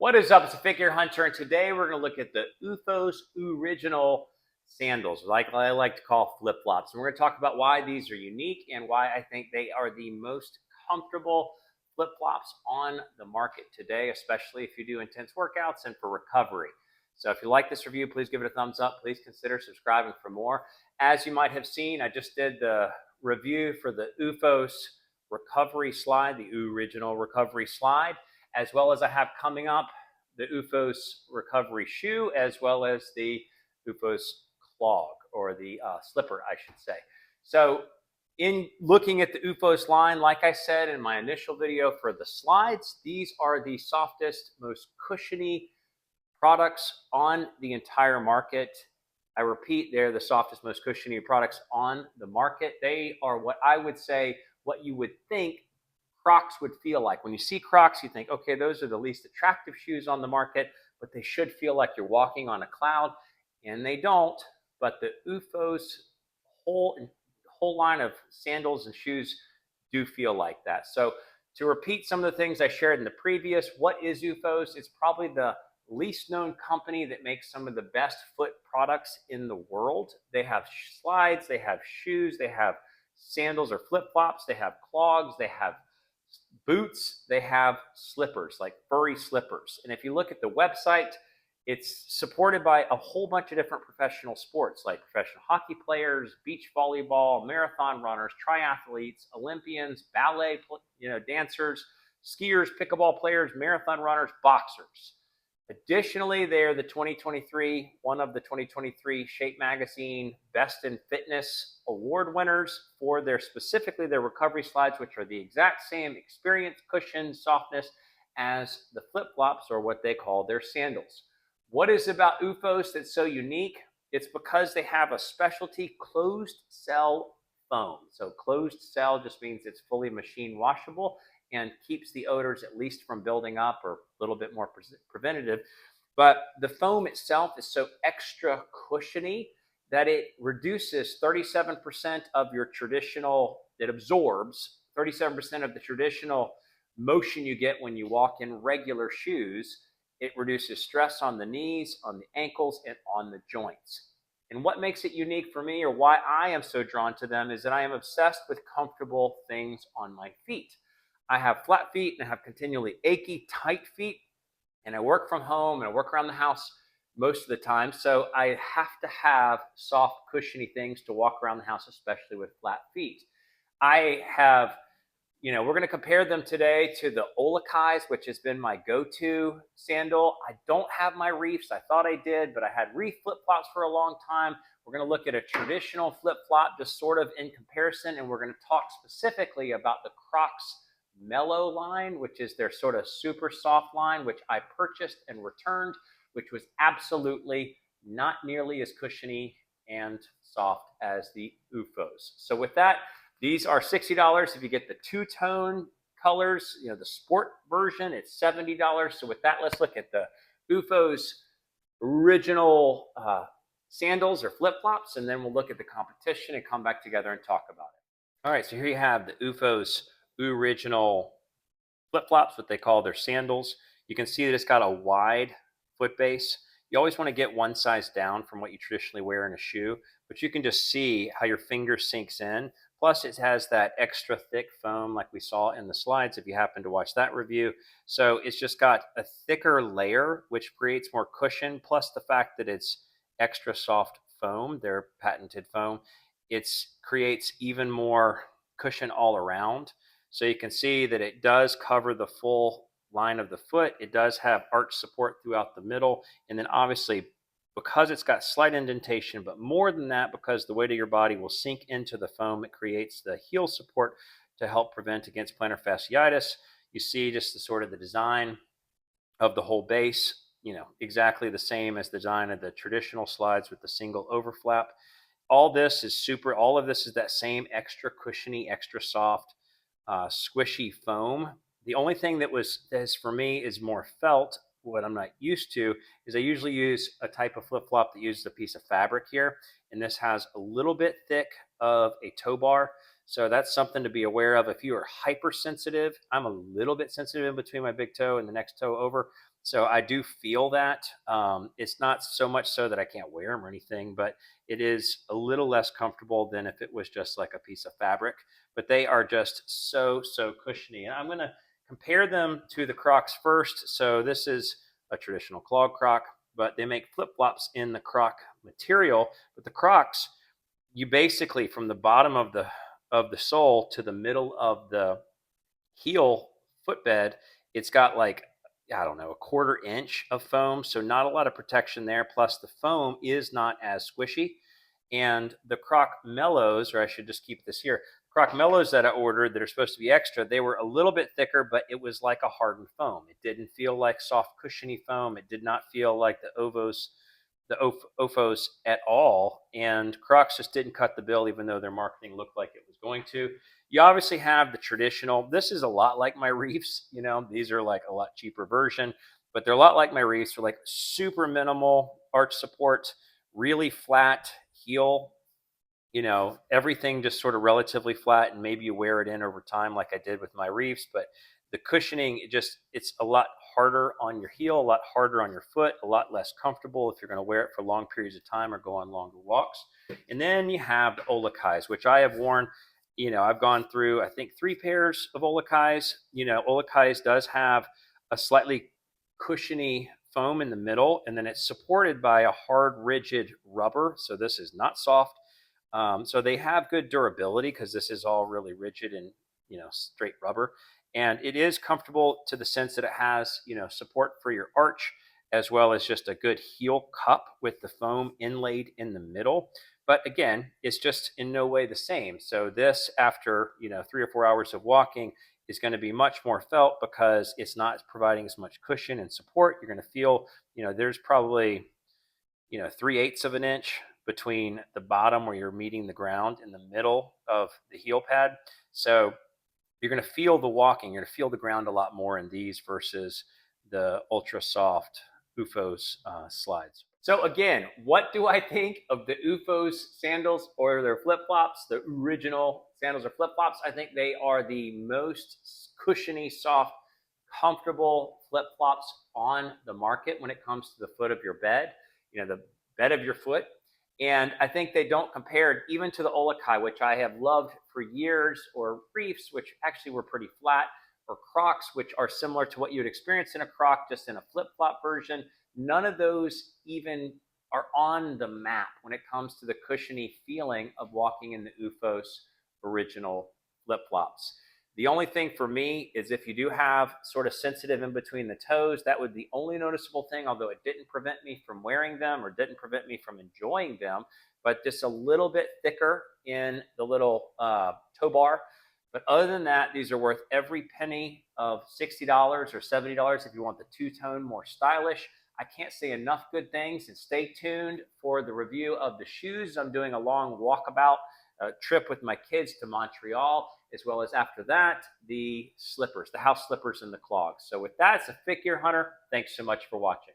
What is up? It's a Figure Hunter, and today we're going to look at the Oofos Original sandals, like I like to call flip-flops. And we're going to talk about why these are unique and why I think they are the most comfortable flip-flops on the market today, especially if you do intense workouts and for recovery. So if you like this review, please give it a thumbs up. Please consider subscribing for more. As you might have seen, I just did the review for the Oofos recovery slide, the Original recovery slide, as well as I have coming up the Oofos recovery shoe, as well as the Oofos clog, or the slipper, I should say. So in looking at the Oofos line, like I said in my initial video for the slides, these are the softest, most cushiony products on the entire market. I repeat, they're the softest, most cushiony products on the market. They are what I would say, what you would think Crocs would feel like. When you see Crocs, you think, okay, those are the least attractive shoes on the market, but they should feel like you're walking on a cloud, and they don't. But the Oofos whole line of sandals and shoes do feel like that. So to repeat some of the things I shared in the previous, what is Oofos? It's probably the least known company that makes some of the best foot products in the world. They have slides, they have shoes, they have sandals or flip-flops, they have clogs, they have boots, they have slippers, like furry slippers. And if you look at the website, it's supported by a whole bunch of different professional sports, like professional hockey players, beach volleyball, marathon runners, triathletes, Olympians, ballet, dancers, skiers, pickleball players, marathon runners, boxers. Additionally, they are one of the 2023 Shape Magazine Best in Fitness award winners for specifically their recovery slides, which are the exact same experience, cushion, softness as the flip-flops, or what they call their sandals. What is about Oofos that's so unique? It's because they have a specialty closed cell foam. So closed cell just means it's fully machine washable and keeps the odors at least from building up, or a little bit more preventative. But the foam itself is so extra cushiony that it reduces 37% of your traditional, it absorbs 37% of the traditional motion you get when you walk in regular shoes. It reduces stress on the knees, on the ankles, and on the joints. And what makes it unique for me, or why I am so drawn to them, is that I am obsessed with comfortable things on my feet. I have flat feet and I have continually achy, tight feet, and I work from home and I work around the house most of the time. So I have to have soft, cushiony things to walk around the house, especially with flat feet. I have, we're going to compare them today to the Olukais, which has been my go-to sandal. I don't have my reefs. I thought I did, but I had reef flip-flops for a long time. We're going to look at a traditional flip-flop, just sort of in comparison, and we're going to talk specifically about the Crocs Mellow line, which is their sort of super soft line, which I purchased and returned, which was absolutely not nearly as cushiony and soft as the Oofos. So with that, these are $60 if you get the two-tone colors. The sport version, it's $70. So with that, let's look at the Oofos Original sandals or flip-flops, and then we'll look at the competition and come back together and talk about it. All right, so here you have the Oofos Original flip-flops, what they call their sandals. You can see that it's got a wide foot base. You always want to get one size down from what you traditionally wear in a shoe, but you can just see how your finger sinks in. Plus, it has that extra thick foam like we saw in the slides if you happen to watch that review. So it's just got a thicker layer, which creates more cushion, plus the fact that it's extra soft foam, their patented foam, it creates even more cushion all around. So you can see that it does cover the full line of the foot. It does have arch support throughout the middle. And then obviously, because it's got slight indentation, but more than that, because the weight of your body will sink into the foam, it creates the heel support to help prevent against plantar fasciitis. You see just the sort of the design of the whole base, exactly the same as the design of the traditional slides with the single overflap. All of this is that same extra cushiony, extra soft, squishy foam. The only thing that for me is more felt. What I'm not used to is I usually use a type of flip-flop that uses a piece of fabric here, and this has a little bit thick of a toe bar. So that's something to be aware of. If you are hypersensitive, I'm a little bit sensitive in between my big toe and the next toe over. So I do feel that. It's not so much so that I can't wear them or anything, but it is a little less comfortable than if it was just like a piece of fabric. But they are just so cushiony. And I'm going to compare them to the Crocs first. So this is a traditional clog Croc, but they make flip flops in the Croc material. But the Crocs, you basically from the bottom of the sole to the middle of the heel footbed, it's got like, I don't know, a quarter inch of foam. So not a lot of protection there. Plus the foam is not as squishy. And the Croc Mellows, or I should just keep this here, Croc Mellows that I ordered that are supposed to be extra, they were a little bit thicker, but it was like a hardened foam. It didn't feel like soft cushiony foam. It did not feel like the Oofos at all. And Crocs just didn't cut the bill, even though their marketing looked like it was going to. You obviously have the traditional. This is a lot like my Reefs. These are like a lot cheaper version, but they're a lot like my Reefs. They're like super minimal arch support, really flat heel. Everything just sort of relatively flat, and maybe you wear it in over time like I did with my Reefs, but the cushioning, it's a lot harder on your heel, a lot harder on your foot, a lot less comfortable if you're going to wear it for long periods of time or go on longer walks. And then you have the Olukais, which I have worn. I've gone through, I think, 3 pairs of Olukais. Olukais does have a slightly cushiony foam in the middle, and then it's supported by a hard, rigid rubber. So this is not soft. So they have good durability because this is all really rigid and straight rubber, and it is comfortable to the sense that it has support for your arch as well as just a good heel cup with the foam inlaid in the middle. But again, it's just in no way the same. So this, after 3 or 4 hours of walking, is going to be much more felt because it's not providing as much cushion and support. You're going to feel there's probably 3/8 of an inch between the bottom where you're meeting the ground in the middle of the heel pad. So you're going to feel the walking. You're going to feel the ground a lot more in these versus the ultra soft Oofos slides. So again, what do I think of the Oofos sandals or their flip-flops, the original sandals or flip-flops? I think they are the most cushiony, soft, comfortable flip-flops on the market when it comes to the foot of your bed, the bed of your foot. And I think they don't compare even to the Olukai, which I have loved for years, or Reefs, which actually were pretty flat, or Crocs, which are similar to what you'd experience in a Croc, just in a flip-flop version. None of those even are on the map when it comes to the cushiony feeling of walking in the Oofos Original flip-flops. The only thing for me is if you do have sort of sensitive in between the toes, that would be the only noticeable thing, although it didn't prevent me from wearing them or didn't prevent me from enjoying them, but just a little bit thicker in the little toe bar. But other than that, these are worth every penny of $60 or $70 if you want the two-tone, more stylish. I can't say enough good things, and stay tuned for the review of the shoes. I'm doing a long walkabout trip with my kids to Montreal, as well as after that, the slippers, the house slippers and the clogs. So with that, it's a Fit Gear Hunter. Thanks so much for watching.